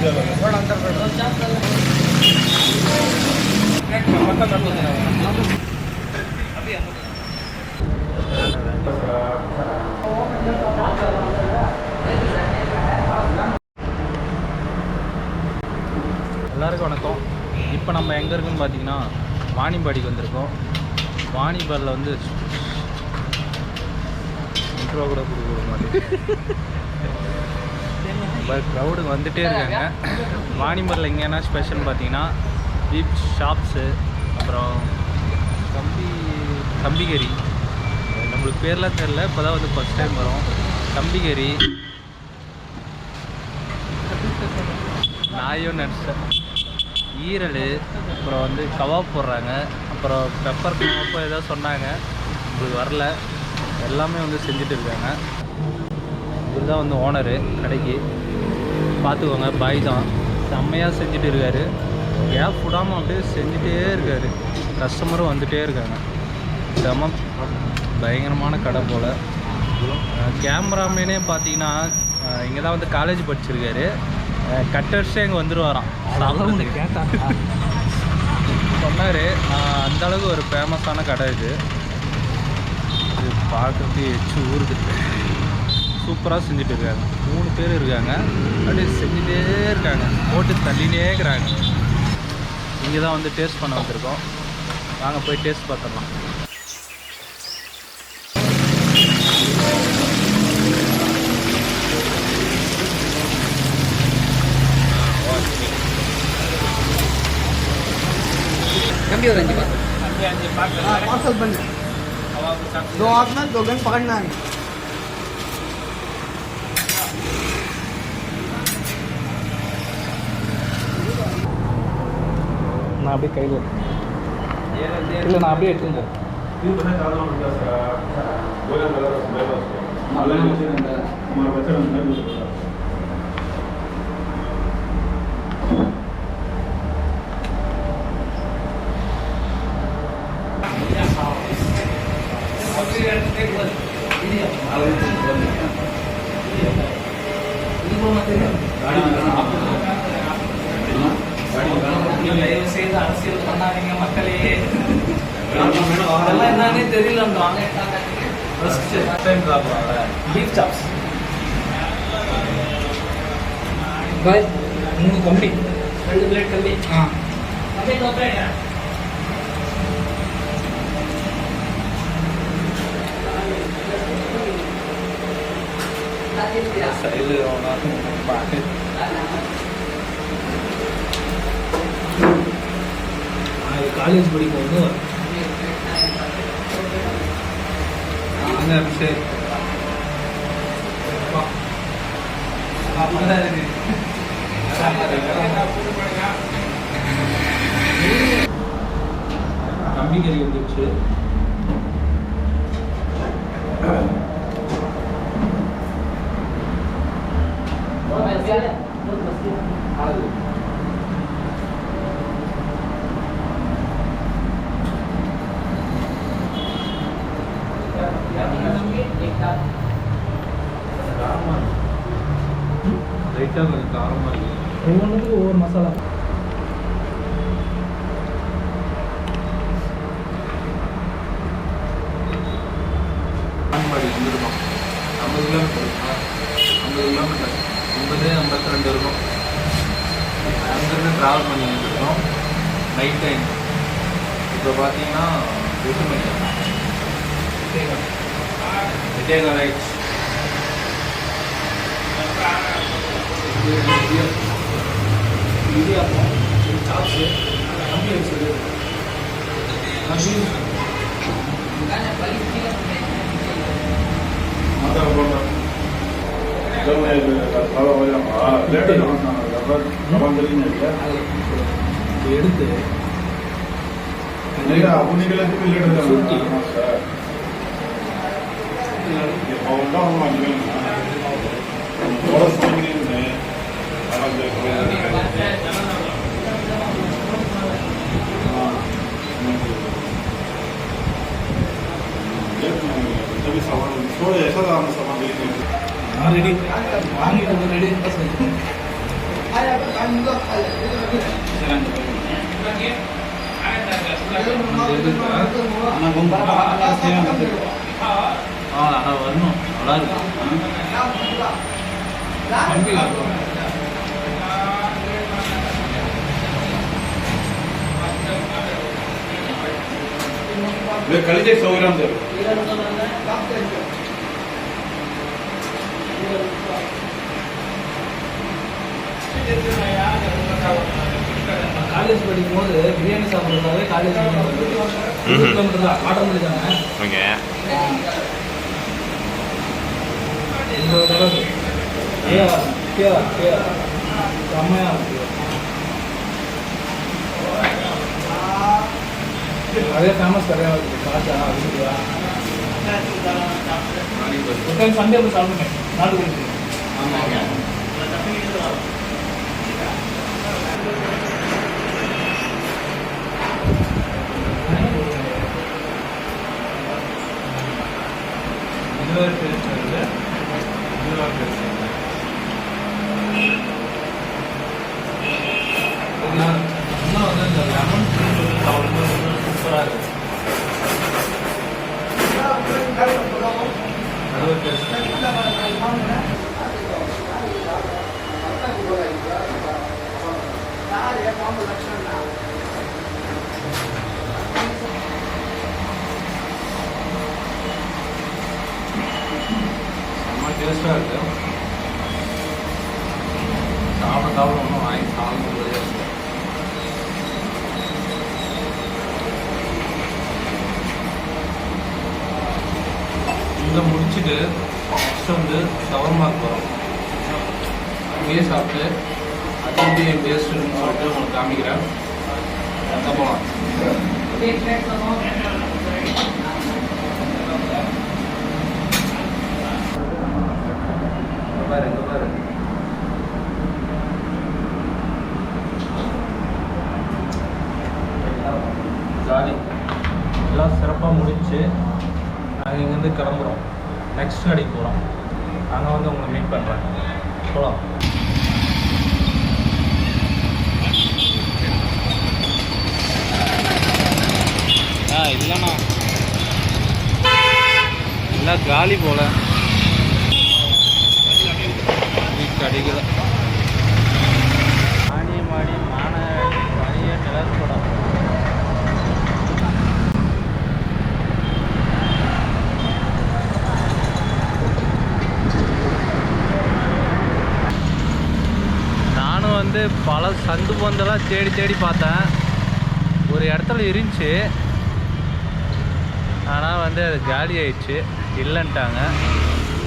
எல்லாருக்கும் வணக்கம். இப்போ நம்ம எங்கே இருக்குன்னு பார்த்தீங்கன்னா வாணிம்பாடிக்கு வந்திருக்கோம். வாணிம்பாடியில் வந்து இன்ட்ரோ கூட கொடுக்க மாட்டேன். க்ரௌடுக்கு வந்துகிட்டே இருக்காங்க. வாணிம்பாடியில் இங்கே என்ன ஸ்பெஷல்னு பார்த்தீங்கன்னா பீப் ஷாப்ஸு, அப்புறம் கம்பிகரி, நம்மளுக்கு பேர்லாம் தெரில, இப்போ தான் வந்து ஃபஸ்ட் டைம் வரும். கம்பிகரி, நாயோ நட்ஸு, ஈரல், அப்புறம் வந்து கபாப் போடுறாங்க, அப்புறம் பெப்பர் கபாப்போ ஏதோ சொன்னாங்க, உங்களுக்கு வரல. எல்லாமே வந்து செஞ்சுட்டு இருக்காங்க. இதுதான் வந்து ஓனரு கடைக்கு, பார்த்துக்கோங்க. பாய் தான் செம்மையாக செஞ்சுட்டு இருக்காரு. கேப் விடாமல் அப்படியே செஞ்சுட்டே இருக்கார். கஸ்டமரும் வந்துகிட்டே இருக்காங்க. செம பயங்கரமான கடை போல். கேமராமேனே பார்த்தீங்கன்னா இங்கே தான் வந்து காலேஜ் படிச்சிருக்காரு. கட்டர்ஸே இங்கே வந்துடுவாராம். சொன்னார். அந்தளவுக்கு ஒரு ஃபேமஸான கடை இது. இது பார்க்குறதுக்கு எச்சு ஊருக்கு சூப்பராக செஞ்சுட்டு இருக்காங்க. 3 பேர் இருக்காங்க. அப்படியே செஞ்சுட்டே இருக்காங்க, போட்டு தள்ளினே இருக்கிறாங்க. இங்கே தான் வந்து டேஸ்ட் பண்ண வந்திருக்கோம். வாங்க போய் டேஸ்ட் பார்த்துடலாம். कम भी हो रही है पार्सल बन 2 हाथ में 2 गन पकड़ना है. நான் அப்படியே கையில் இல்லை, நான் அப்படியே எடுத்துங்க. செய்து அரசியல் பண்ணாதீங்க மக்களே. அதெல்லாம் என்னன்னே தெரியல. பீஃப் சாப்ஸ் பாய் 3 கம்பி 2 பிளேட் கம்பி. அப்படியே 2 பிளேட். சைடு பார்த்து காலேஜ் படிக்கும்போது கம்பிகரி வந்துச்சு. லைட்டாக கொஞ்சம் காரமாக இருக்குது. ஒவ்வொன்றுக்கும் ஒவ்வொரு மசாலா. வாணிம்பாடி வந்துருக்கோம். 50 கிலோமீட்டர் 52 இருக்கும். அங்கேருந்து ட்ராவல் பண்ணி வந்துருக்கோம். Night time. இப்போ பார்த்தீங்கன்னா 8 மணி. விஜயகால் ஆயிடுச்சு. இடியாப்பம், சாப்ஸு, கம்பி வச்சது, எடுத்து ரெடி வாங்கிட்டு ரெடி நல்லா வரணும், நல்லா இருக்கும். कलेजे 100 ग्राम दे காலேஜ் படிக்கும் போது பிரியாணி சாப்பிட்றதாவே காலேஜ் கிலோமீட்டர் தான் ஆட்ட முடியுதாங்க. ओके செம்மையா அதே ஃபேமஸ் கடையாக இருக்குது. காசா அப்படியா சண்டே போய் சாப்பிடுங்க. நாட்டுக்கோழி இன்னும் வந்து இந்த லெமன் சூப்பராக இருக்குது. அது ஒரு டேஸ்ட். செம்ம டேஸ்ட்டாக இருக்குது. சாப்பிட ஒன்றும் வாங்கி சாப்பிடும் போதே இருக்குது. இங்கே முடிச்சுட்டு நெக்ஸ்ட் வந்து ஷவர்மாக்கு வரும். அங்கேயே சாப்பிட்டு அது எப்படி டேஸ்ட்டுன்னு சொல்லிட்டு உங்களுக்கு காமிக்கிறேன். அங்கே போகலாம். பாரு எங்கே பாரு. ஜாலி எல்லாம் சிறப்பாக முடிச்சு நாங்கள் இங்கேருந்து கிளம்புறோம். நெக்ஸ்ட் கடைக்கு போகிறோம். அங்கே வந்து உங்களை மீட் பண்ணுறேன். போகலாம். இல்லைண்ணா எல்லாம் காலி போல கடைகள் மாடி மானிய கலர் படம். நானும் வந்து பல சந்து பந்தெல்லாம் தேடி பார்த்தேன். ஒரு இடத்துல இருந்துச்சு, ஆனால் வந்து அது காலி ஆயிடுச்சு, இல்லைன்ட்டாங்க.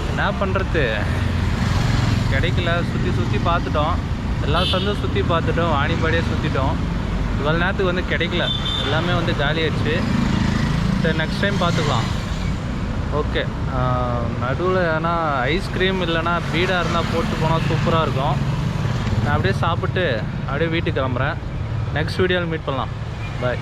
என்ன பண்ணுறது, கிடைக்கல. சுற்றி பார்த்துட்டோம், எல்லா சந்தும் சுற்றி பார்த்துட்டோம், வாணிப்பாடியே சுற்றிட்டோம். இவ்வளோ நேரத்துக்கு வந்து கிடைக்கல, எல்லாமே வந்து காலி ஆயிடுச்சு. சரி, நெக்ஸ்ட் டைம் பார்த்துக்கலாம். ஓகே. நடுவில் ஏன்னா ஐஸ்கிரீம் இல்லைன்னா பீடாக இருந்தால் போட்டு போனால் சூப்பராக இருக்கும். நான் அப்படியே சாப்பிட்டு அப்படியே வீட்டுக்கு கிளம்புறேன். நெக்ஸ்ட் வீடியோவில் மீட் பண்ணலாம். பாய்.